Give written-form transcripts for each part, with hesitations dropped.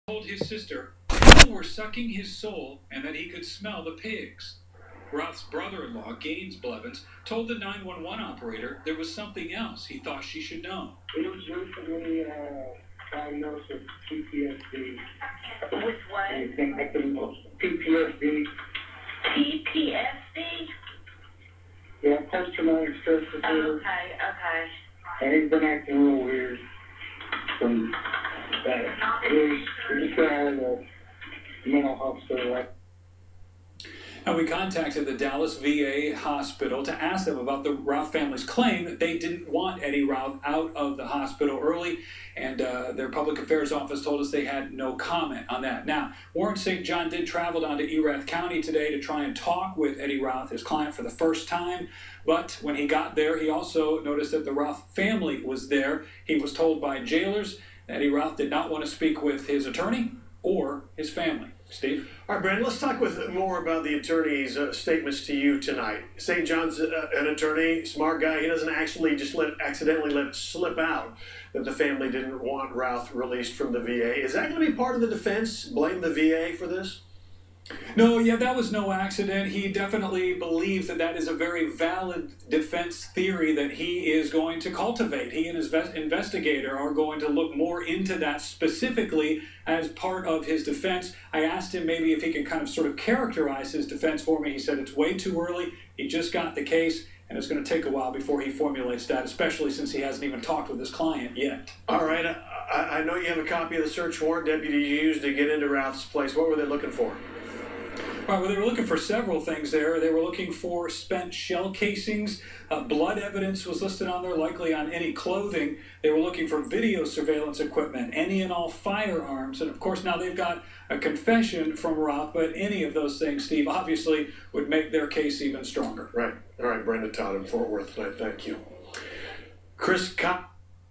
told his sister people were sucking his soul and that he could smell the pigs. Roth's brother-in-law, Gaines Blevins, told the 911 operator there was something else he thought she should know. He was recently diagnosed with PTSD. With what? PTSD. PTSD? Yeah, post-traumatic stress disorder. Okay. And he's been acting real weird. From that. He just got out of the mental hospital. And we contacted the Dallas VA hospital to ask them about the Routh family's claim that they didn't want Eddie Routh out of the hospital early, and their public affairs office told us they had no comment on that. Now, Warren St. John did travel down to Erath County today to try and talk with Eddie Routh, his client, for the first time, but when he got there, he also noticed that the Routh family was there. He was told by jailers that Eddie Routh did not want to speak with his attorney or his family. Steve? All right, Brandon, let's talk more about the attorney's statements to you tonight. St. John's an attorney, smart guy. He doesn't actually just accidentally let it slip out that the family didn't want Routh released from the VA. Is that going to be part of the defense? Blame the VA for this? No, yeah, that was no accident. He definitely believes that that is a very valid defense theory that he is going to cultivate. He and his investigator are going to look more into that specifically as part of his defense. I asked him maybe if he can kind of sort of characterize his defense for me. He said it's way too early. He just got the case, and it's going to take a while before he formulates that, especially since he hasn't even talked with his client yet. All right, I know you have a copy of the search warrant deputies used to get into Routh's place. What were they looking for? Right, well, they were looking for several things there. They were looking for spent shell casings. Blood evidence was listed on there, likely on any clothing. They were looking for video surveillance equipment, any and all firearms. And, of course, now they've got a confession from Roth, but any of those things, Steve, obviously would make their case even stronger. Right. All right, Brandon Todd in Fort Worth tonight. Thank you. Chris Cobb,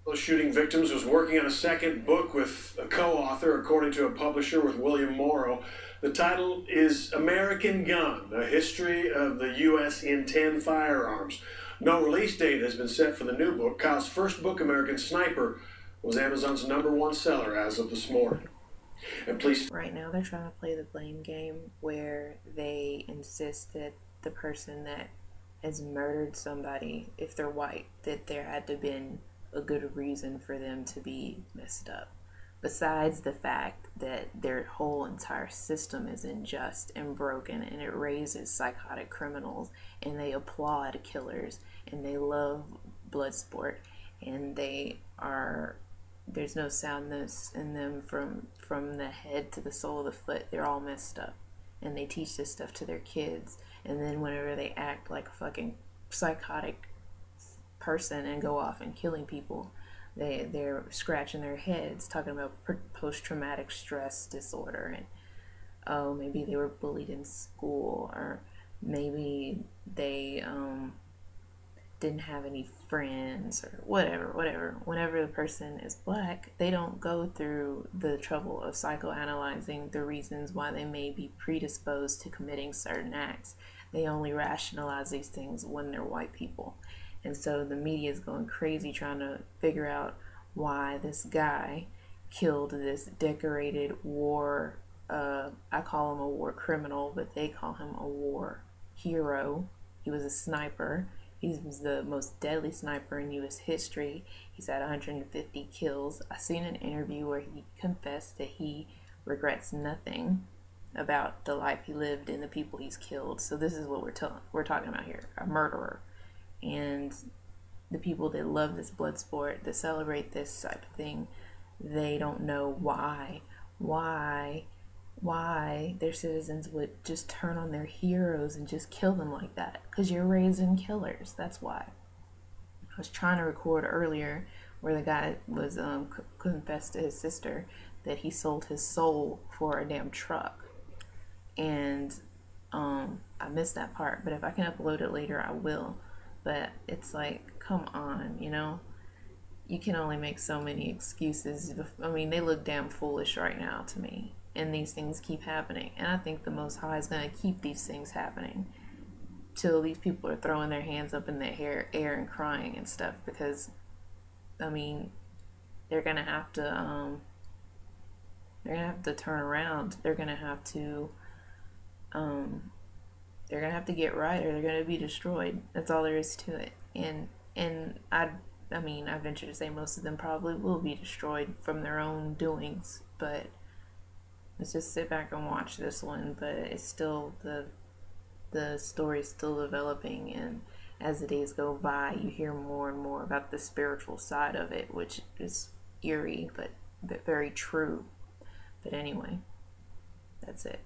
those shooting victims, was working on a second book with a co-author, according to a publisher with William Morrow. The title is American Gun, A History of the U.S. in 10 Firearms. No release date has been set for the new book. Kyle's first book, American Sniper, was Amazon's #1 seller as of this morning. And please... Right now they're trying to play the blame game where they insist that the person that has murdered somebody, if they're white, that there had to have been a good reason for them to be messed up. Besides the fact that their whole entire system is unjust and broken, and it raises psychotic criminals, and they applaud killers, and they love blood sport, and there's no soundness in them from the head to the sole of the foot. They're all messed up, and they teach this stuff to their kids, and then whenever they act like a fucking psychotic person and go off and killing people, they're scratching their heads talking about post-traumatic stress disorder, and oh, maybe they were bullied in school, or maybe they didn't have any friends, or whatever. Whenever the person is black, they don't go through the trouble of psychoanalyzing the reasons why they may be predisposed to committing certain acts. They only rationalize these things when they're white people. And so the media is going crazy trying to figure out why this guy killed this decorated war, I call him a war criminal, but they call him a war hero. He was a sniper. He was the most deadly sniper in U.S. history. He's had 150 kills. I seen an interview where he confessed that he regrets nothing about the life he lived and the people he's killed. So this is what we're talking about here, a murderer. And the people that love this blood sport, that celebrate this type of thing, they don't know why their citizens would just turn on their heroes and just kill them like that. Because you're raising killers, that's why. I was trying to record earlier where the guy was confessed to his sister that he sold his soul for a damn truck. And I missed that part, but if I can upload it later, I will. But it's like, come on, you know? You can only make so many excuses. I mean, they look damn foolish right now to me. And these things keep happening. And I think the Most High is going to keep these things happening till these people are throwing their hands up in the air and crying and stuff. Because, I mean, they're going to have to They're gonna have to turn around. They're gonna have to get right, or they're gonna be destroyed. That's all there is to it. And I mean, I venture to say most of them probably will be destroyed from their own doings, but let's just sit back and watch this one. But it's still, the story's still developing, and as the days go by, you hear more and more about the spiritual side of it, which is eerie, but very true. But anyway, that's it.